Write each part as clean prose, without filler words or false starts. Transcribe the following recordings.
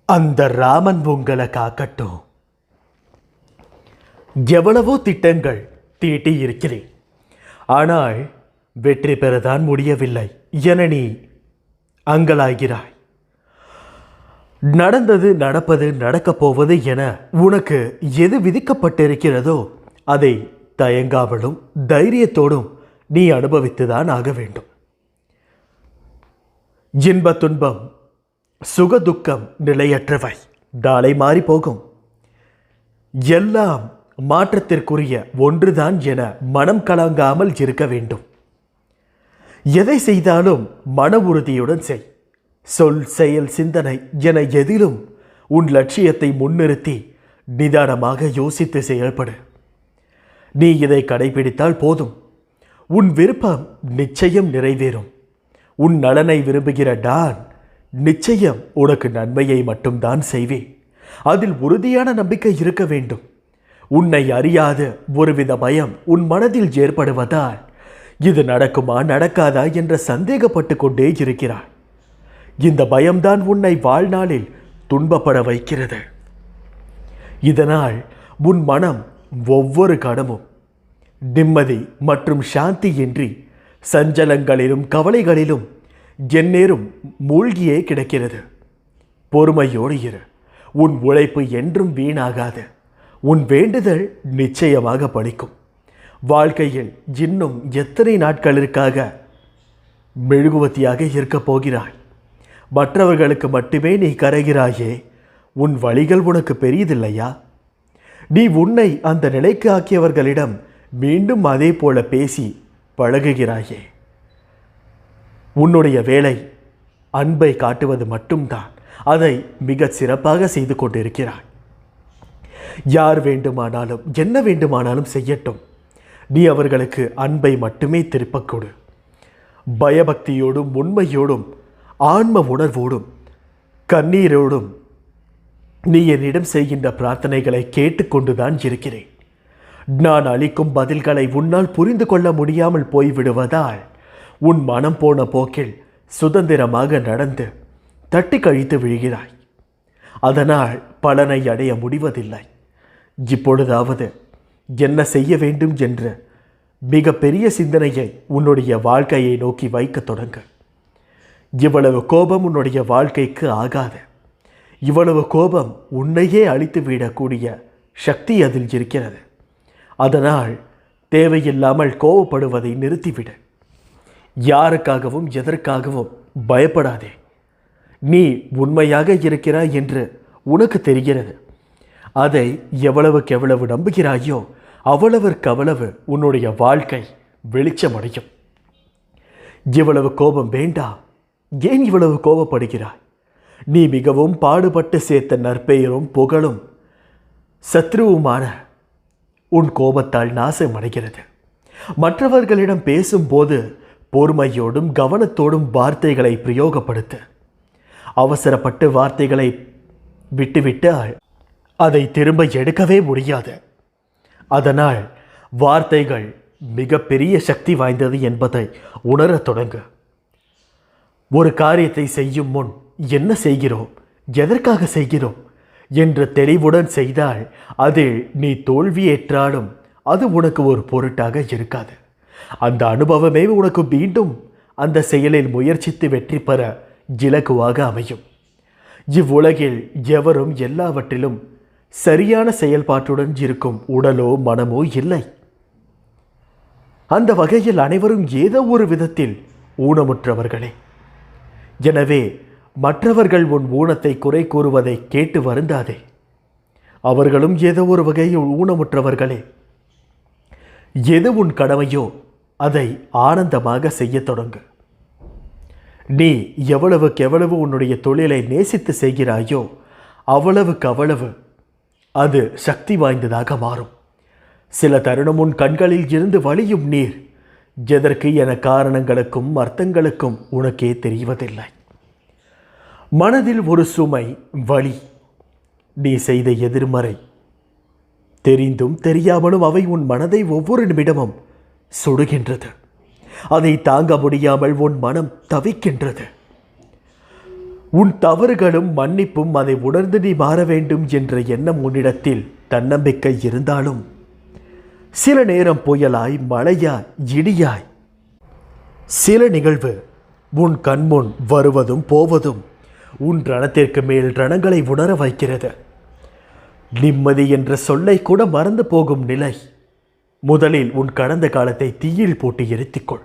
அந்த ராமன் உங்களை காக்கட்டும். எவ்வளவோ திட்டங்கள் தீட்டி இருக்கிறேன், ஆனால் வெற்றி பெறதான் முடியவில்லை என நீ அங்கலாகிறாய். நடந்தது, நடப்பது, நடக்கப் போவது என உனக்கு எது விதிக்கப்பட்டிருக்கிறதோ அதை தயங்காமலும் தைரியத்தோடும் நீ அனுபவித்துதான் ஆக வேண்டும். இன்ப துன்பம், சுக துக்கம் நிலையற்றவை, நாளை மாறி போகும். எல்லாம் மாற்றத்திற்குரிய ஒன்றுதான் என மனம் கலங்காமல் இருக்க வேண்டும். எதை செய்தாலும் மன உறுதியுடன் செய். சொல், செயல், சிந்தனை என எதிலும் உன் லட்சியத்தை முன்னிறுத்தி நிதானமாக யோசித்து செயல்படு. நீ இதை கடைபிடித்தால் போதும், உன் விருப்பம் நிச்சயம் நிறைவேறும். உன் நலனை விரும்புகிற நான் நிச்சயம் உனக்கு நன்மையை மட்டும்தான் செய்வேன். அதில் உறுதியான நம்பிக்கை இருக்க வேண்டும். உன்னை அறியாத ஒருவித பயம் உன் மனதில் ஏற்படுவதால் இது நடக்குமா நடக்காதா என்ற சந்தேகப்பட்டு கொண்டே இருக்கிறாய். இந்த பயம்தான் உன்னை வாழ்நாளில் துன்பப்பட வைக்கிறது. இதனால் உன் மனம் ஒவ்வொரு கணமும் நிம்மதி மற்றும் சாந்தி இன்றி சஞ்சலங்களிலும் கவலைகளிலும் எந்நேரும் மூழ்கியே கிடக்கிறது. பொறுமையோடு இரு. உன் உழைப்பு என்றும் வீணாகாது. உன் வேண்டுதல் நிச்சயமாக பலிக்கும். வாழ்க்கையில் இன்னும் எத்தனை நாட்களிற்காக மெழுகுவத்தியாக இருக்கப் போகிறாய்? மற்றவர்களுக்கு மட்டுமே நீ கரைகிறாயே, உன் வழிகள் உனக்கு பெரியதில்லையா? நீ உன்னை அந்த நிலைக்கு ஆக்கியவர்களிடம் மீண்டும் அதே போல பேசி பழகுகிறாயே. உன்னுடைய வேலை அன்பை காட்டுவது மட்டும்தான். அதை மிக சிறப்பாக செய்து கொண்டிருக்கிறாய். யார் வேண்டுமானாலும் என்ன வேண்டுமானாலும் செய்யட்டும், நீ அவர்களுக்கு அன்பை மட்டுமே திருப்பக் கொடு. பயபக்தியோடும் உண்மையோடும் ஆன்ம உணர்வோடும் கண்ணீரோடும் நீ என்னிடம் செய்கின்ற பிரார்த்தனைகளை கேட்டுக்கொண்டுதான் இருக்கிறேன். நான் அளிக்கும் பதில்களை உன்னால் புரிந்து கொள்ள முடியாமல் போய்விடுவதால் உன் மனம் போன போக்கில் சுதந்திரமாக நடந்து தட்டி கழித்து விழுகிறாய். அதனால் பலனை அடைய முடிவதில்லை. இப்பொழுதாவது என்ன செய்ய வேண்டும் என்ற மிக பெரிய சிந்தனையை உன்னுடைய வாழ்க்கையை நோக்கி வைக்க தொடங்கு. இவ்வளவு கோபம் உன்னுடைய வாழ்க்கைக்கு ஆகாது. இவ்வளவு கோபம் உன்னையே அழித்து விடக்கூடிய சக்தி அதில் இருக்கிறது. அதனால் தேவையில்லாமல் கோபப்படுவதை நிறுத்திவிடு. யாருக்காகவும் எதற்காகவும் பயப்படாதே. நீ உண்மையாக இருக்கிறாய் என்று உனக்கு தெரிகிறது. அதை எவ்வளவுக்கு எவ்வளவு நம்புகிறாயோ அவ்வளவு உன்னுடைய வாழ்க்கை வெளிச்சமடையும். இவ்வளவு கோபம் வேண்டாம். ஏன் இவ்வளவு கோபப்படுகிறாய்? நீ மிகவும் பாடுபட்டு சேர்த்த நற்பெயரும் புகழும் சத்ருவுமான உன் கோபத்தால் நாசமடைகிறது. மற்றவர்களிடம் பேசும்போது பொறுமையோடும் கவனத்தோடும் வார்த்தைகளை பிரயோகப்படுத்து. அவசரப்பட்டு வார்த்தைகளை விட்டுவிட்டால் அதை திரும்ப எடுக்கவே முடியாது. அதனால் வார்த்தைகள் மிக பெரிய சக்தி வாய்ந்தது என்பதை உணரத் தொடங்கு. ஒரு காரியத்தை செய்யும் முன் என்ன செய்கிறோம், எதற்காக செய்கிறோம் என்ற தெளிவுடன் செய்தால் அதில் நீ தோல்வியேற்றாலும் அது உனக்கு ஒரு பொருட்டாக இருக்காது. அந்த அனுபவமே உனக்கு மீண்டும் அந்த செயலில் முயற்சித்து வெற்றி பெற இலக்குவாக அமையும். இவ்வுலகில் எவரும் எல்லாவற்றிலும் சரியான செயல்பாட்டுடன் இருக்கும் உடலோ மனமோ இல்லை. அந்த வகையில் அனைவரும் ஏதோ ஒரு விதத்தில் ஊனமுற்றவர்களே. எனவே மற்றவர்கள் உன் ஊனத்தை குறை கூறுவதை கேட்டு வருந்தாதே. அவர்களும் ஏதோ ஒரு வகையில் ஊனமுற்றவர்களே. எது உன் கடமையோ அதை ஆனந்தமாக செய்ய தொடங்கு. நீ எவ்வளவுக்கு எவ்வளவு உன்னுடைய தொழிலை நேசித்து செய்கிறாயோ அவ்வளவு அது சக்தி வாய்ந்ததாக மாறும். சில தருணம் உன் கண்களில் இருந்து வழியும் நீர் எதற்கு என காரணங்களுக்கும் அர்த்தங்களுக்கும் உனக்கே தெரிவதில்லை. மனதில் ஒரு சுமை, வலி, நீ செய்த எதிர்மறை தெரிந்தும் தெரியாமலும் அவை உன் மனதை ஒவ்வொரு நிமிடமும் சுடுகின்றது. அதை தாங்க முடியாமல் உன் மனம் தவிக்கின்றது. உன் தவறுகளும் மன்னிப்பும் அதை உணர்ந்து நீ மாற வேண்டும் என்ற எண்ணம் உன்னிடத்தில் தன்னம்பிக்கை இருந்தாலும் சில நேரம் புயலாய் மழையாய் இடியாய் சில நிகழ்வு உன் கண்முன் வருவதும் போவதும் உன் ரணத்திற்கு மேல் ரணங்களை உணர வைக்கிறது. நிம்மதி என்ற சொல்லை கூட மறந்து போகும் நிலை. முதலில் உன் கடந்த காலத்தை தீயில் போட்டு எரித்துக்கொள்.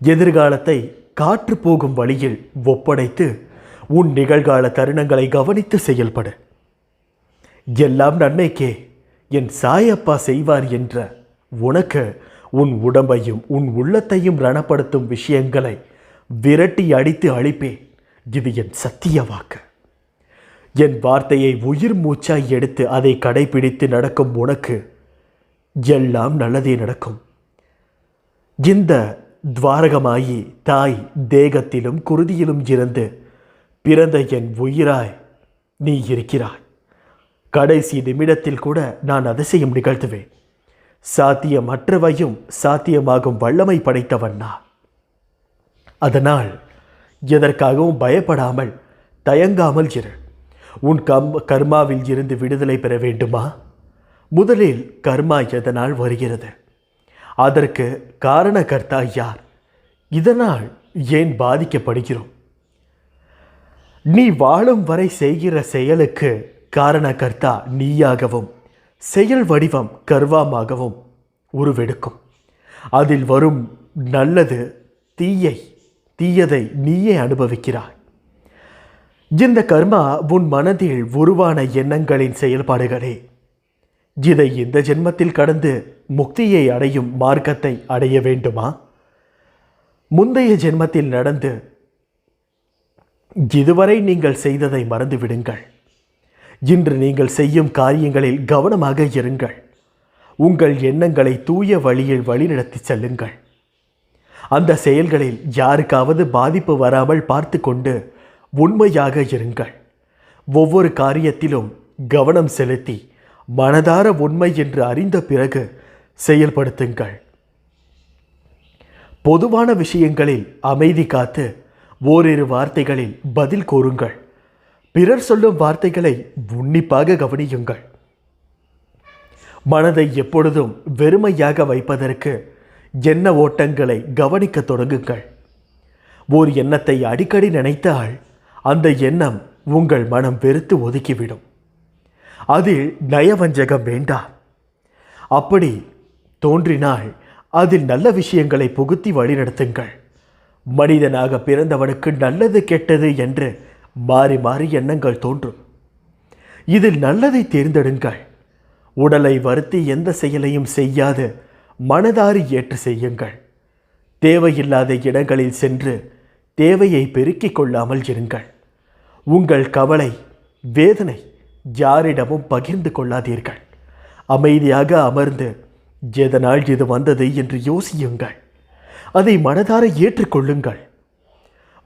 எதிர்காலத்தை காற்று போகும் வழியில் ஒப்படைத்து உன் நிகழ்கால தருணங்களை கவனித்து செயல்படு. எல்லாம் நன்மைக்கே, என் சாயப்பா செய்வார் என்ற உனக்கு உன் உடம்பையும் உன் உள்ளத்தையும் ரணப்படுத்தும் விஷயங்களை விரட்டி அடித்து அழிப்பேன். இது என் சத்திய வாக்கு. என் வார்த்தையை உயிர் மூச்சாய் எடுத்து அதை கடைபிடித்து நடக்கும் உனக்கு எல்லாம் நல்லதே நடக்கும். இந்த துவாரகமாயி தாய் தேகத்திலும் குருதியிலும் இருந்து பிறந்த என் உயிராய் நீ இருக்கிறாய். கடைசி நிமிடத்தில் கூட நான் அதிசயம் நிகழ்த்துவேன். சாத்தியமற்றவையும் சாத்தியமாகும் வல்லமை படைத்தவன் நான். அதனால் எதற்காகவும் பயப்படாமல் தயங்காமல் இரு. உன் கர்மாவில் இருந்து விடுதலை பெற வேண்டுமா? முதலில் கர்மா எதனால் வருகிறது? அதற்கு காரணகர்த்தா யார்? இதனால் ஏன் பாதிக்கப்படுகிறோம்? நீ வாழும் வரை செய்கிற செயலுக்கு காரணகர்த்தா நீயாகவும் செயல் வடிவம் கர்வமாகவும் உருவெடுக்கும். அதில் வரும் நல்லது தீயதை நீயே அனுபவிக்கிறாய். இந்த கர்மா உன் மனதில் உருவான எண்ணங்களின் செயல்பாடுகளே. இதை இந்த ஜென்மத்தில் கடந்து முக்தியை அடையும் மார்க்கத்தை அடைய வேண்டுமா? முந்தைய ஜென்மத்தில் நடந்து இதுவரை நீங்கள் செய்ததை மறந்து விடுங்கள். இன்று நீங்கள் செய்யும் காரியங்களில் கவனமாக இருங்கள். உங்கள் எண்ணங்களை தூய வழியில் வழிநடத்தி செல்லுங்கள். அந்த செயல்களில் யாருக்காவது பாதிப்பு வராமல் பார்த்து கொண்டு உண்மையாக இருங்கள். ஒவ்வொரு காரியத்திலும் கவனம் செலுத்தி மனதார உண்மை என்று அறிந்த பிறகு செயல்படுத்துங்கள். பொதுவான விஷயங்களில் அமைதி காத்து ஓரிரு வார்த்தைகளில் பதில் கூறுங்கள். பிறர் சொல்லும் வார்த்தைகளை உன்னிப்பாக கவனியுங்கள். மனதை எப்பொழுதும் வெறுமையாக வைப்பதற்கு எண்ண ஓட்டங்களை கவனிக்க தொடங்குங்கள். ஓர் எண்ணத்தை அடிக்கடி நினைத்தால் அந்த எண்ணம் உங்கள் மனம் வெறுத்து ஒதுக்கிவிடும். அதில் நயவஞ்சகம் வேண்டாம். அப்படி தோன்றினால் அதில் நல்ல விஷயங்களை புகுத்தி வழிநடத்துங்கள். மனிதனாக பிறந்தவனுக்கு நல்லது கெட்டது என்று மாறி மாறி எண்ணங்கள் தோன்றும். இதில் நல்லதை தேர்ந்தெடுங்கள். உடலை வருத்தி எந்த செயலையும் செய்யாது மனதாரி ஏற்று செய்யுங்கள். தேவையில்லாத இடங்களில் சென்று தேவையை பெருக்கிக் கொள்ளாமல் இருங்கள். உங்கள் கவலை வேதனை யாரிடமும் பகிர்ந்து கொள்ளாதீர்கள். அமைதியாக அமர்ந்து எதனால் இது வந்தது என்று யோசியுங்கள். அதை மனதார ஏற்றுக்கொள்ளுங்கள்.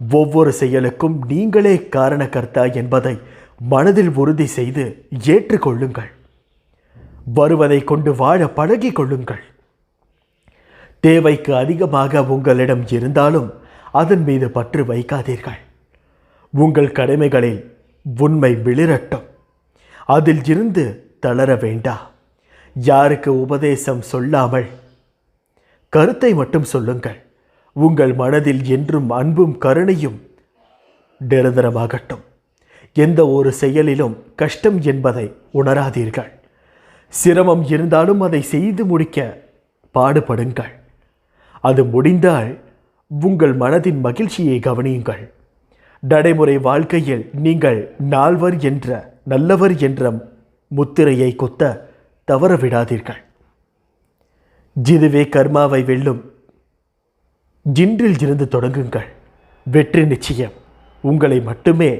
ஒவ்வொரு செயலுக்கும் நீங்களே காரணகர்த்தா என்பதை மனதில் உறுதி செய்து ஏற்றுக்கொள்ளுங்கள். வருவதை கொண்டு வாழ பழகிக் கொள்ளுங்கள். தேவைக்கு அதிகமாக உங்களிடம் இருந்தாலும் அதன் மீது பற்று வைக்காதீர்கள். உங்கள் கடமைகளில் உண்மை விளிரட்டும். அதில் இருந்து தளர வேண்டாம். யாருக்கு உபதேசம் சொல்லாமல் கருத்தை மட்டும் சொல்லுங்கள். உங்கள் மனதில் என்றும் அன்பும் கருணையும் நிரந்தரமாகட்டும். எந்த ஒரு செயலிலும் கஷ்டம் என்பதை உணராதீர்கள். சிரமம் இருந்தாலும் அதை செய்து முடிக்க பாடுபடுங்கள். அது முடிந்தால் உங்கள் மனதின் மகிழ்ச்சியை கவனியுங்கள். நடைமுறை வாழ்க்கையில் நீங்கள் நால்வர் என்ற நல்லவர் என்ற முத்திரையை குத்த தவற விடாதீர்கள். இதுவே கர்மாவை வெல்லும். இன்றில் இருந்து தொடங்குங்கள். வெற்றி நிச்சயம். உங்களை மட்டுமே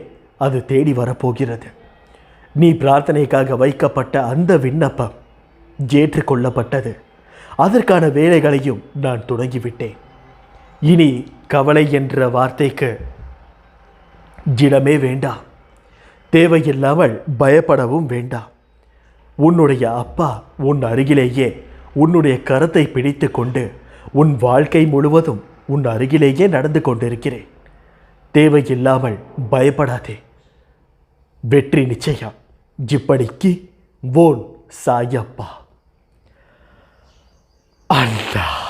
அது தேடி வரப்போகிறது. நீ பிரார்த்தனைக்காக வைக்கப்பட்ட அந்த விண்ணப்பம் ஏற்றுக்கொள்ளப்பட்டது. அதற்கான வேலைகளையும் நான் தொடங்கிவிட்டேன். இனி கவலை என்ற வார்த்தைக்கு இடமே வேண்டாம். தேவையில்லாமல் பயப்படவும் வேண்டாம். உன்னுடைய அப்பா உன் அருகிலேயே உன்னுடைய கரத்தை பிடித்து கொண்டு உன் வாழ்க்கை முழுவதும் உன் அருகிலேயே நடந்து கொண்டிருக்கிறேன். தேவையில்லாமல் பயப்படாதே. வெற்றி நிச்சயம். இப்படிக்கு ஓன் சாயப்பா. அல்லாஹ்.